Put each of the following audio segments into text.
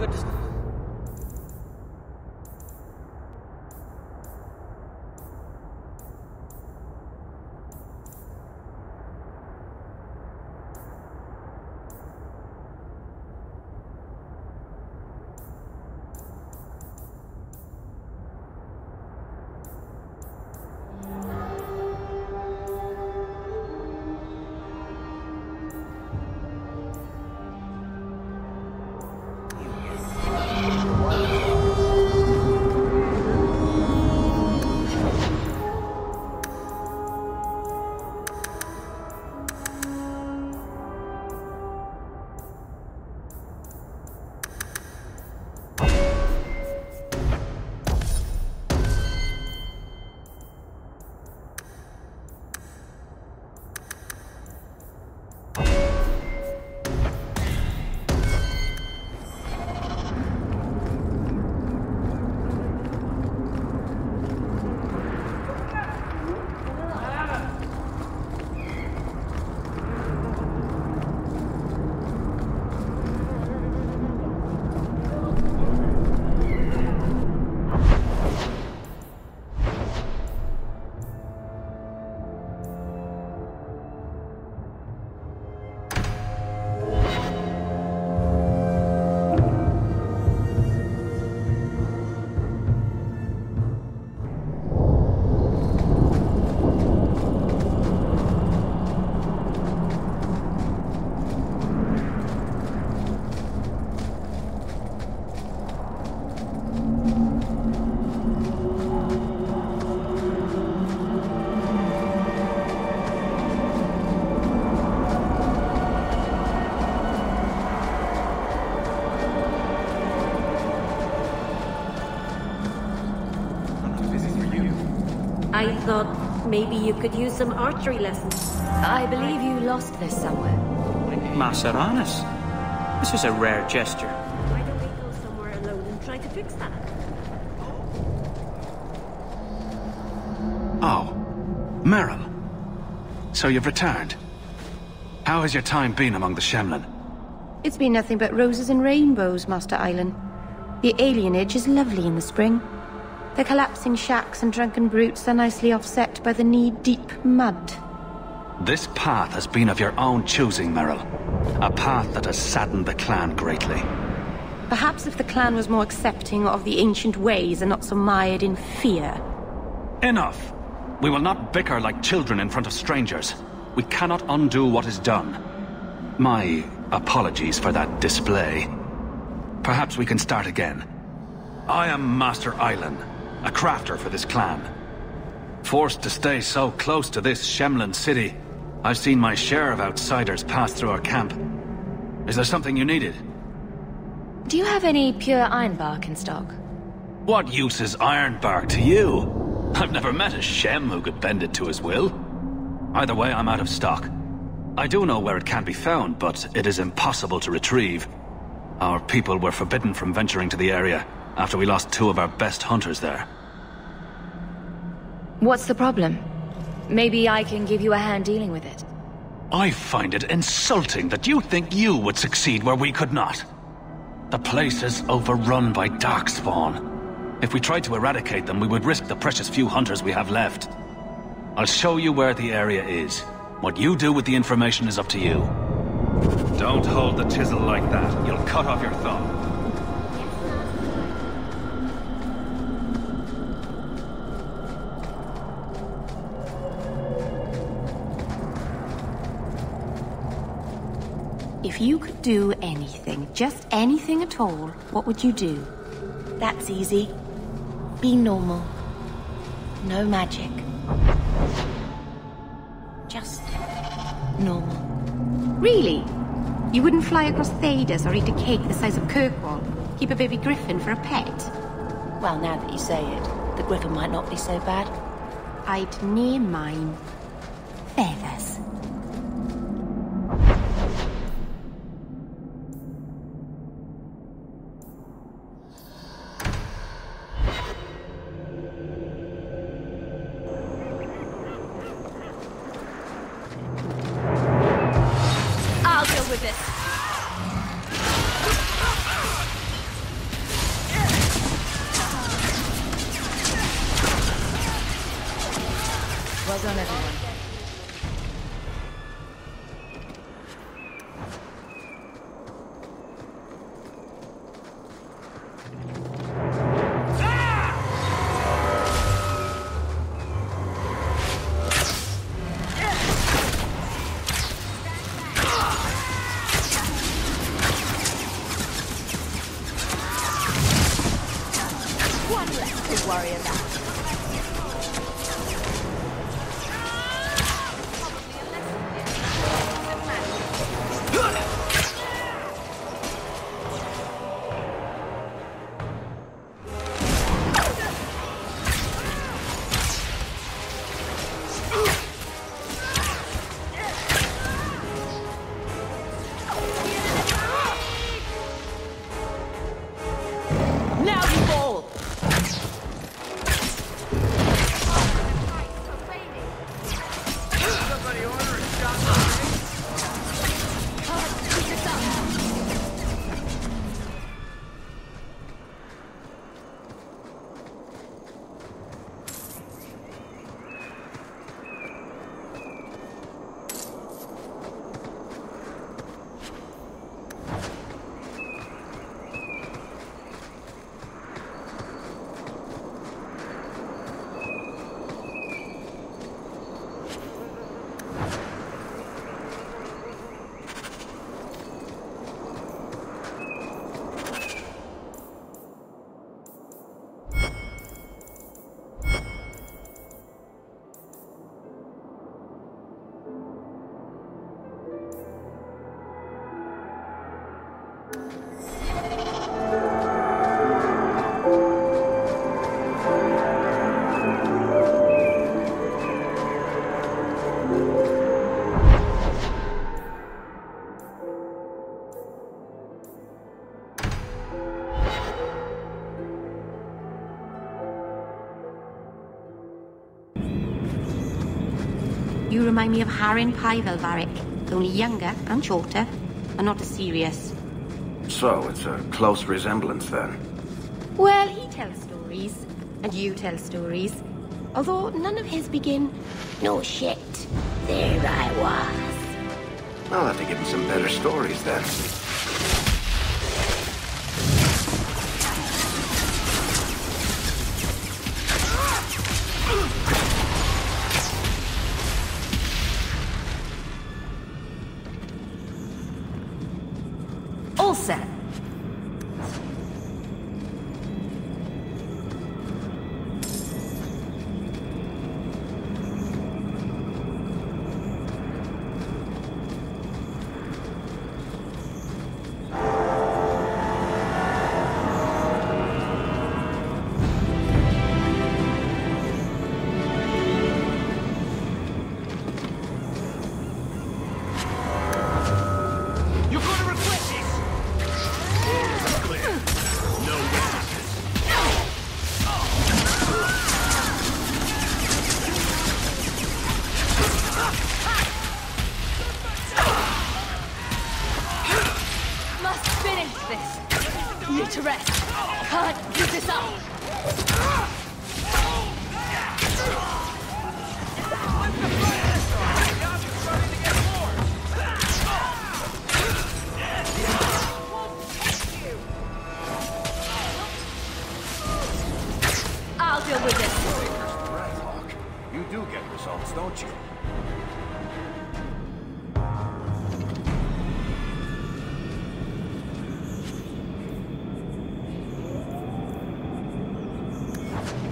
Good. I thought maybe you could use some archery lessons. I believe you lost this somewhere. Maceranis. This is a rare gesture. Why don't we go somewhere alone and try to fix that? Oh, Meryl. So you've returned. How has your time been among the Shemlin? It's been nothing but roses and rainbows, Master Island. The alienage is lovely in the spring. The collapsing shacks and drunken brutes are nicely offset by the knee-deep mud. This path has been of your own choosing, Meryl. A path that has saddened the clan greatly. Perhaps if the clan was more accepting of the ancient ways and not so mired in fear. Enough! We will not bicker like children in front of strangers. We cannot undo what is done. My apologies for that display. Perhaps we can start again. I am Master Island, a crafter for this clan. Forced to stay so close to this Shemlin city, I've seen my share of outsiders pass through our camp. Is there something you needed? Do you have any pure ironbark in stock? What use is ironbark to you? I've never met a Shem who could bend it to his will. Either way, I'm out of stock. I do know where it can be found, but it is impossible to retrieve. Our people were forbidden from venturing to the area after we lost 2 of our best hunters there. What's the problem? Maybe I can give you a hand dealing with it. I find it insulting that you think you would succeed where we could not. The place is overrun by darkspawn. If we tried to eradicate them, we would risk the precious few hunters we have left. I'll show you where the area is. What you do with the information is up to you. Don't hold the chisel like that. You'll cut off your thumb. If you could do anything, just anything at all, what would you do? That's easy. Be normal. No magic. Just normal. Really? You wouldn't fly across Thedas or eat a cake the size of Kirkwall? Keep a baby griffin for a pet? Well, now that you say it, the griffin might not be so bad. I'd name mine Feathers. I'll deal with this. on, everyone. You remind me of Harren Pyvel, Varric, only younger and shorter, and not as serious. So, it's a close resemblance, then? Well, he tells stories, and you tell stories. Although none of his begin, "No shit, there I was." I'll have to give him some better stories, then. All set.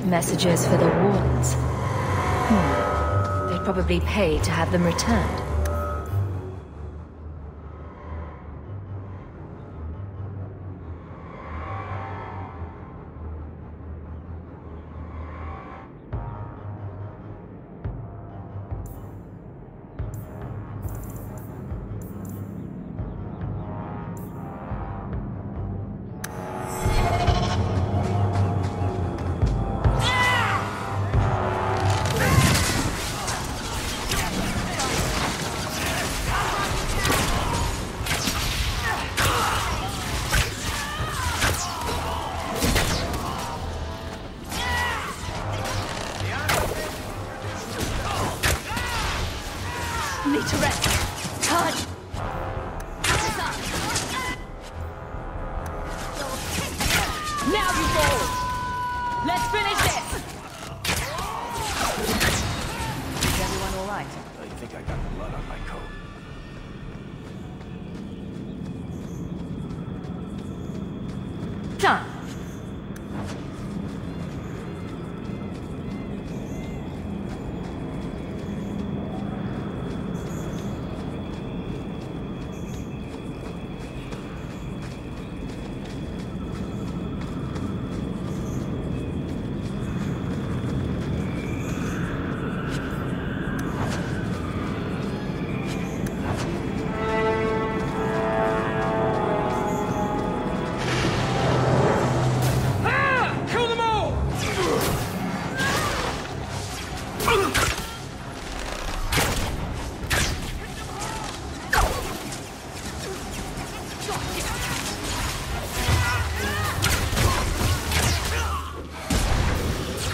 Messages for the Wardens. They'd probably pay to have them returned.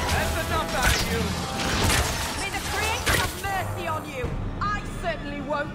That's enough out of you! May the Creator have mercy on you! I certainly won't!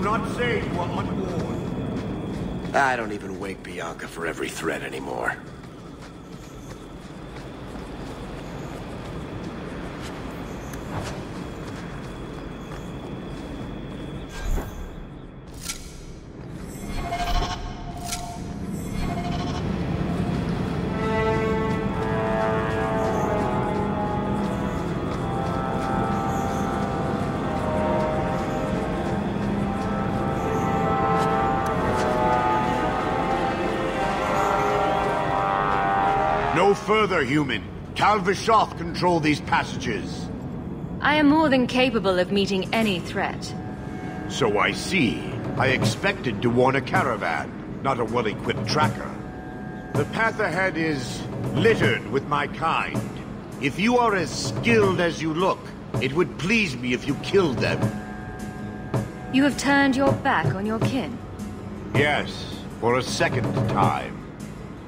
Not say you are unwarned. I don't even wake Bianca for every threat anymore. No further, human. Calvishoth control these passages. I am more than capable of meeting any threat. So I see. I expected to warn a caravan, not a well-equipped tracker. The path ahead is littered with my kind. If you are as skilled as you look, it would please me if you killed them. You have turned your back on your kin? Yes, for a second time.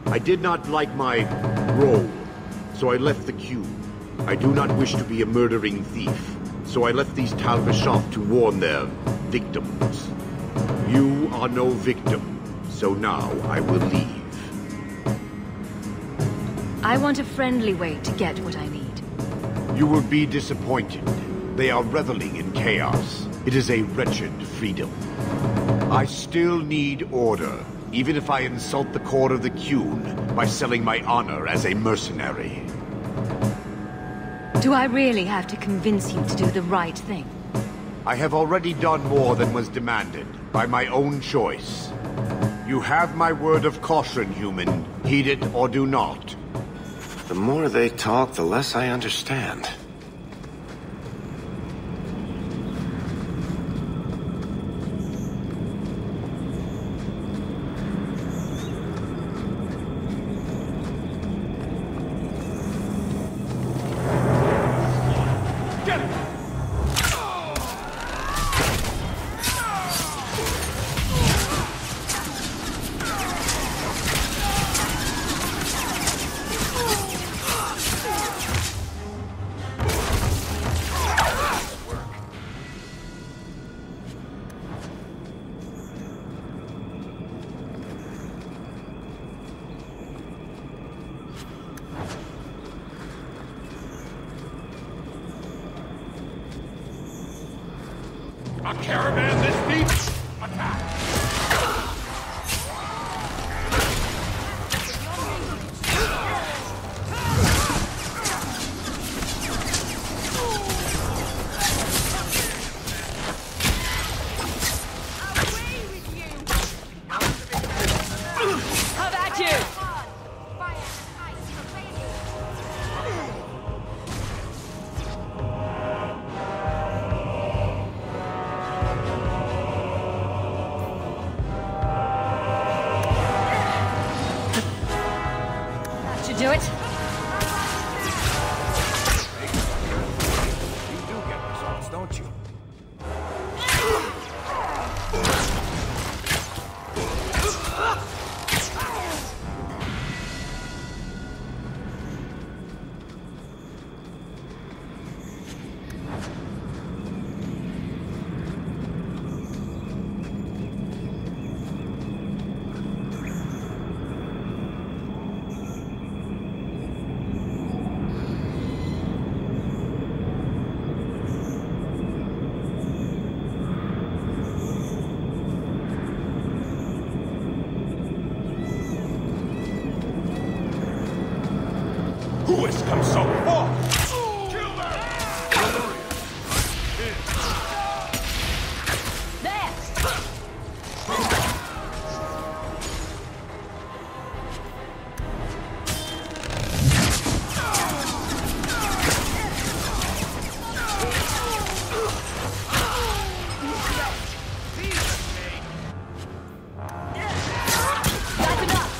I did not like my role, so I left the queue. I do not wish to be a murdering thief, so I left these Calvishoth to warn their victims. You are no victim, so now I will leave. I want a friendly way to get what I need. You will be disappointed. They are reveling in chaos. It is a wretched freedom. I still need order, even if I insult the core of the Qun by selling my honor as a mercenary. Do I really have to convince you to do the right thing? I have already done more than was demanded, by my own choice. You have my word of caution, human. Heed it or do not. The more they talk, the less I understand. A caravan this deep? Attack! How about you? That should do it. You do get results, don't you? Who has come so far? That's enough!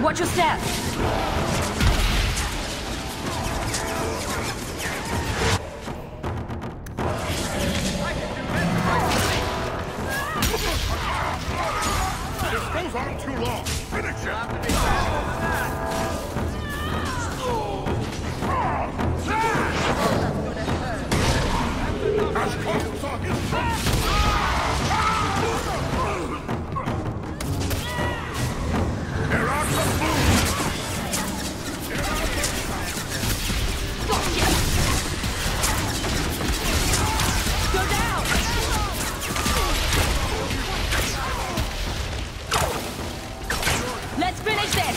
Watch your step! This goes on too long. Finish it. As costs on his front. There are some fools. Go down! Let's finish this!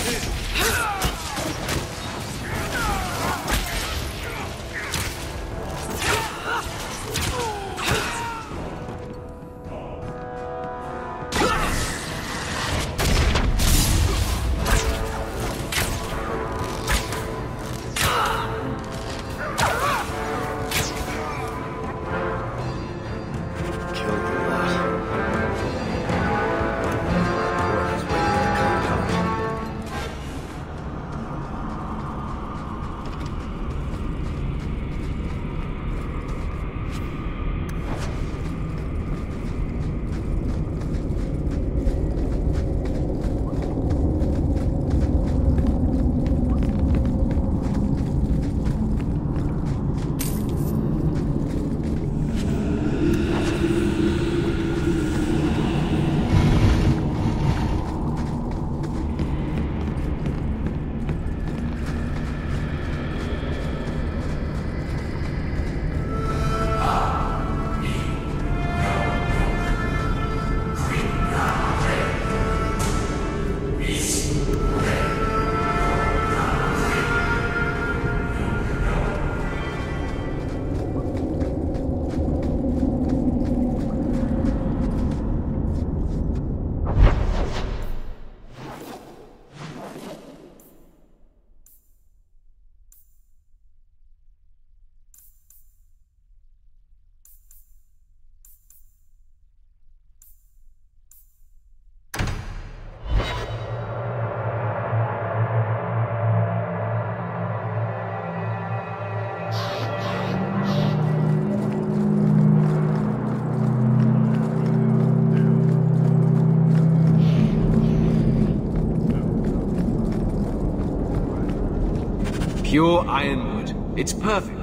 Pure ironwood. It's perfect.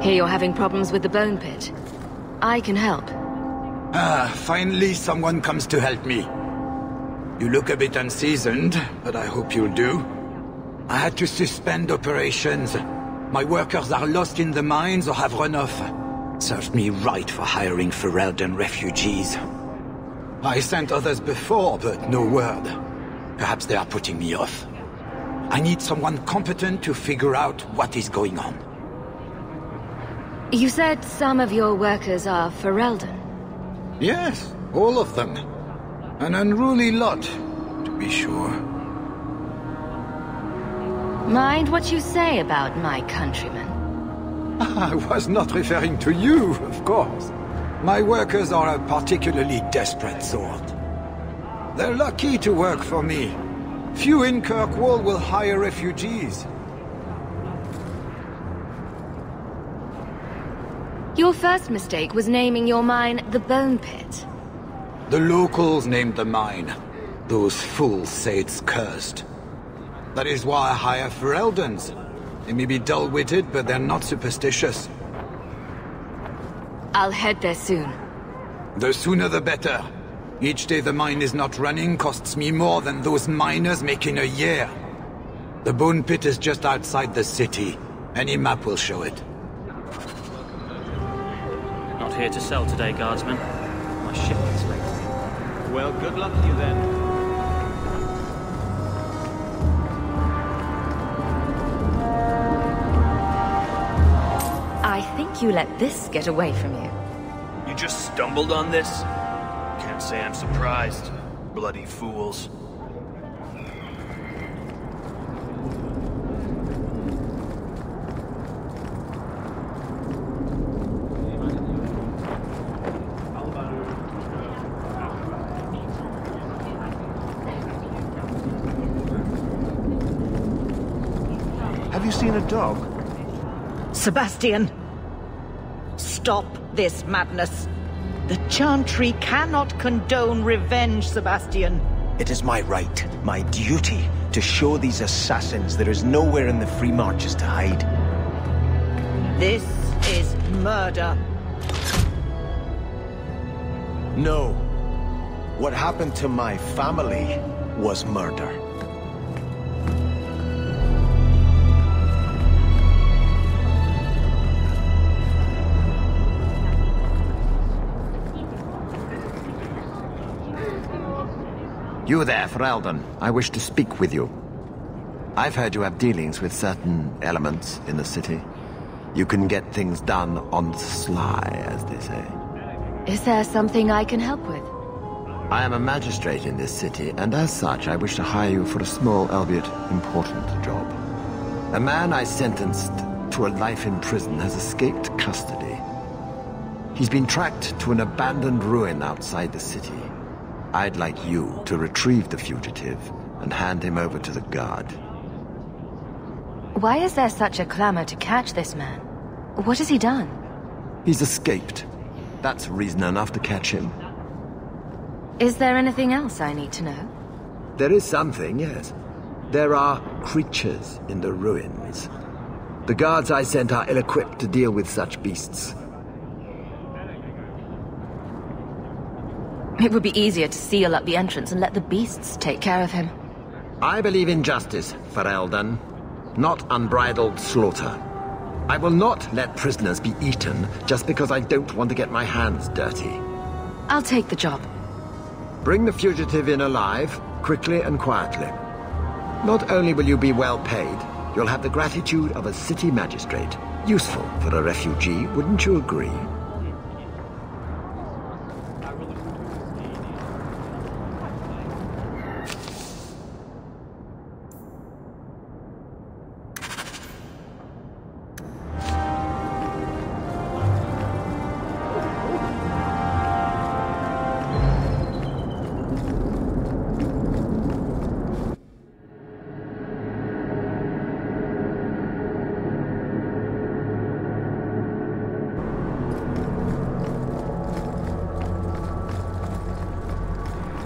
Hear you're having problems with the bone pit. I can help. Ah, finally someone comes to help me. You look a bit unseasoned, but I hope you'll do. I had to suspend operations. My workers are lost in the mines or have run off. Served me right for hiring Ferelden refugees. I sent others before, but no word. Perhaps they are putting me off. I need someone competent to figure out what is going on. You said some of your workers are Ferelden. Yes, all of them. An unruly lot, to be sure. Mind what you say about my countrymen. I was not referring to you, of course. My workers are a particularly desperate sort. They're lucky to work for me. Few in Kirkwall will hire refugees. Your first mistake was naming your mine the Bone Pit. The locals named the mine. Those fools say it's cursed. That is why I hire Fereldens. They may be dull-witted, but they're not superstitious. I'll head there soon. The sooner the better. Each day the mine is not running costs me more than those miners make in a year. The bone pit is just outside the city. Any map will show it. Not here to sell today, guardsman. My shipment's late. Well, good luck to you then. I think you let this get away from you. You just stumbled on this? Can't say I'm surprised. Bloody fools. Have you seen a dog? Sebastian! Stop this madness! The Chantry cannot condone revenge, Sebastian. It is my right, my duty, to show these assassins there is nowhere in the Free Marches to hide. This is murder. No. What happened to my family was murder. You there, Ferelden. I wish to speak with you. I've heard you have dealings with certain elements in the city. You can get things done on the sly, as they say. Is there something I can help with? I am a magistrate in this city, and as such, I wish to hire you for a small, albeit important, job. A man I sentenced to a life in prison has escaped custody. He's been tracked to an abandoned ruin outside the city. I'd like you to retrieve the fugitive and hand him over to the guard. Why is there such a clamor to catch this man? What has he done? He's escaped. That's reason enough to catch him. Is there anything else I need to know? There is something, yes. There are creatures in the ruins. The guards I sent are ill-equipped to deal with such beasts. It would be easier to seal up the entrance and let the beasts take care of him. I believe in justice, Ferelden, not unbridled slaughter. I will not let prisoners be eaten just because I don't want to get my hands dirty. I'll take the job. Bring the fugitive in alive, quickly and quietly. Not only will you be well paid, you'll have the gratitude of a city magistrate. Useful for a refugee, wouldn't you agree?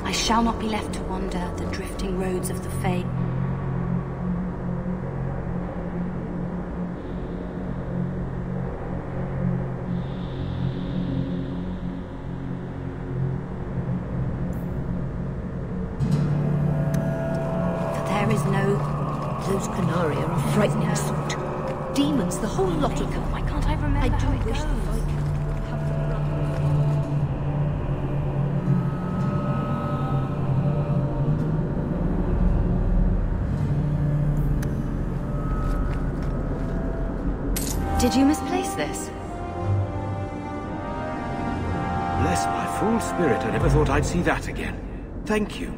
I shall not be left to wander the drifting roads of the Fae. For there is no... Those Canari are a frightening sort. Demons, the whole lot of them. Why can't I remember I do how it wish the goes? fight... Did you misplace this? Bless my fool spirit, I never thought I'd see that again. Thank you.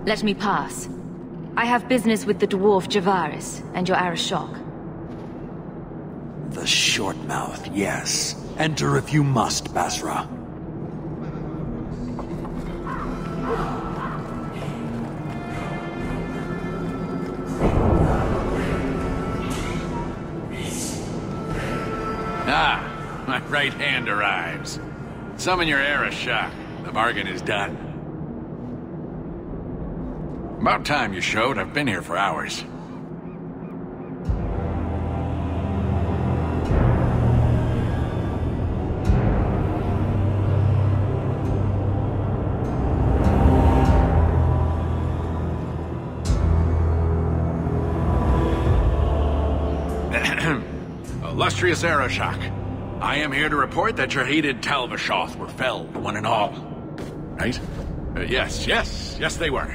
Let me pass. I have business with the dwarf Javaris and your Arashok. The short mouth, yes. Enter if you must, Basra. Ah, my right hand arrives. Summon your Arashok. The bargain is done. About time you showed. I've been here for hours. Illustrious Arashok, I am here to report that your hated Talvashoth were felled, one and all. Right? Yes, they were.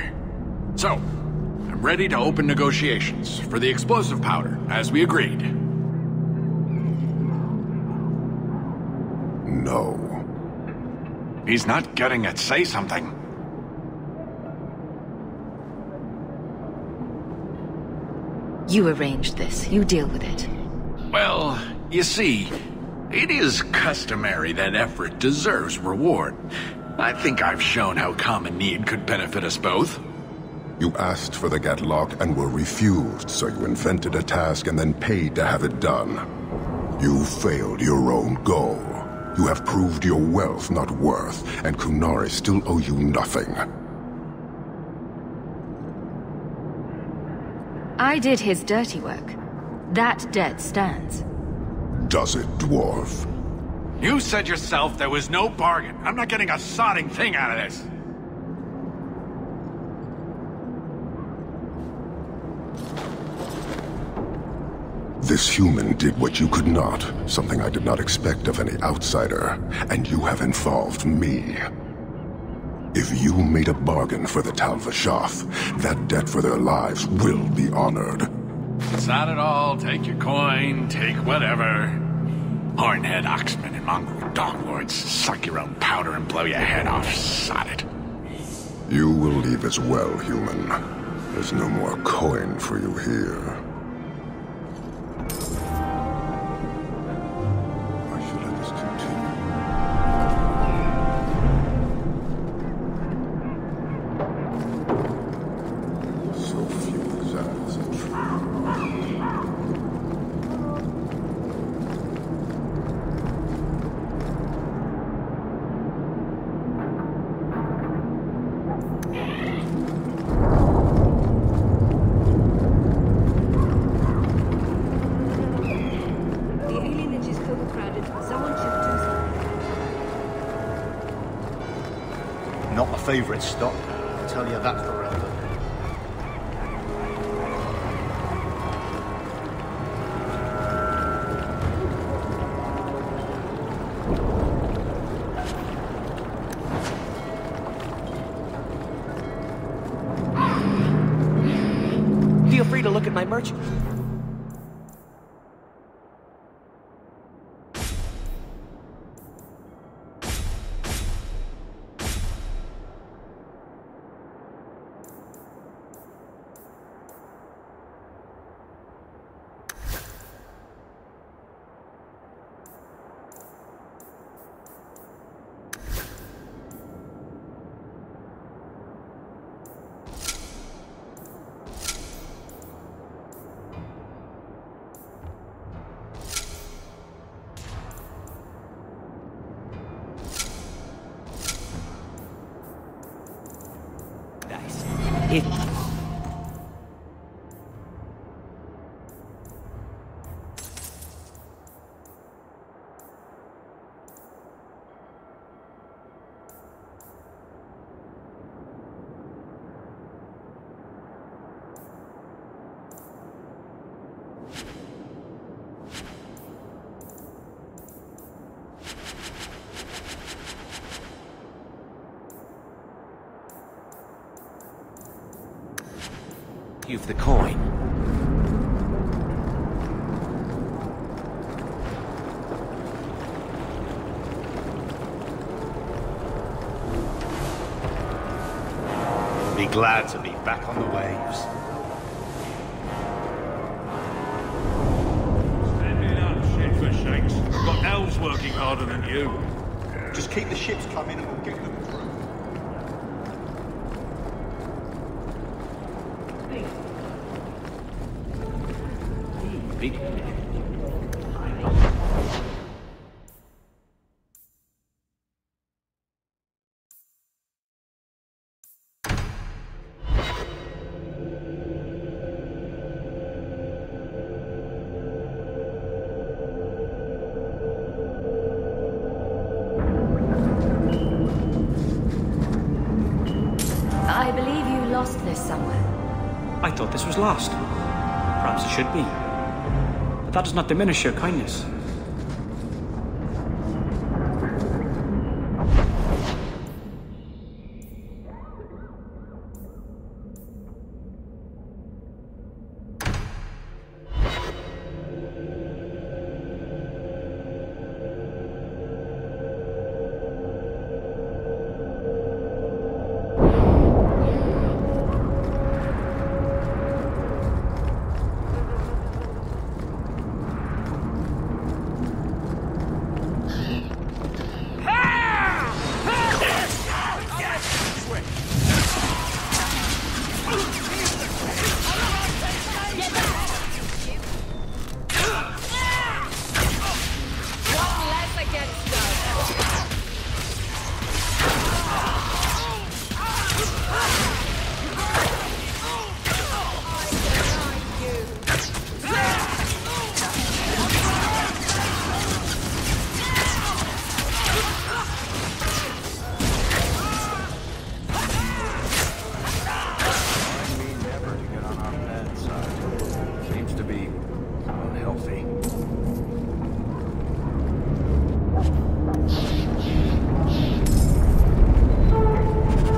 So, I'm ready to open negotiations for the explosive powder, as we agreed. No. He's not getting it. Say something. You arranged this. You deal with it. Well, you see, it is customary that effort deserves reward. I think I've shown how common need could benefit us both. You asked for the Gatlock and were refused, so you invented a task and then paid to have it done. You failed your own goal. You have proved your wealth not worth, and Kunari still owe you nothing. I did his dirty work. That debt stands. Does it, dwarf? You said yourself there was no bargain. I'm not getting a sodding thing out of this. This human did what you could not, something I did not expect of any outsider, and you have involved me. If you made a bargain for the Talvashoth, that debt for their lives will be honored. Sod it all, take your coin, take whatever. Hornhead Oxmen and mongrel donglords, suck your own powder and blow your head off, sod it. You will leave as well, human. There's no more coin for you here. Not my favourite stop, I'll tell you that forever. Feel free to look at my merch. You've the coin. Big Glad to be back on the waves. Standing up, shit for shakes. We've got elves working harder than you. Just keep the ships coming and we'll get them through. I believe you lost this somewhere. I thought this was lost. Perhaps it should be. But that does not diminish your kindness.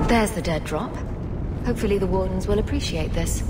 There's the dead drop. Hopefully the Wardens will appreciate this.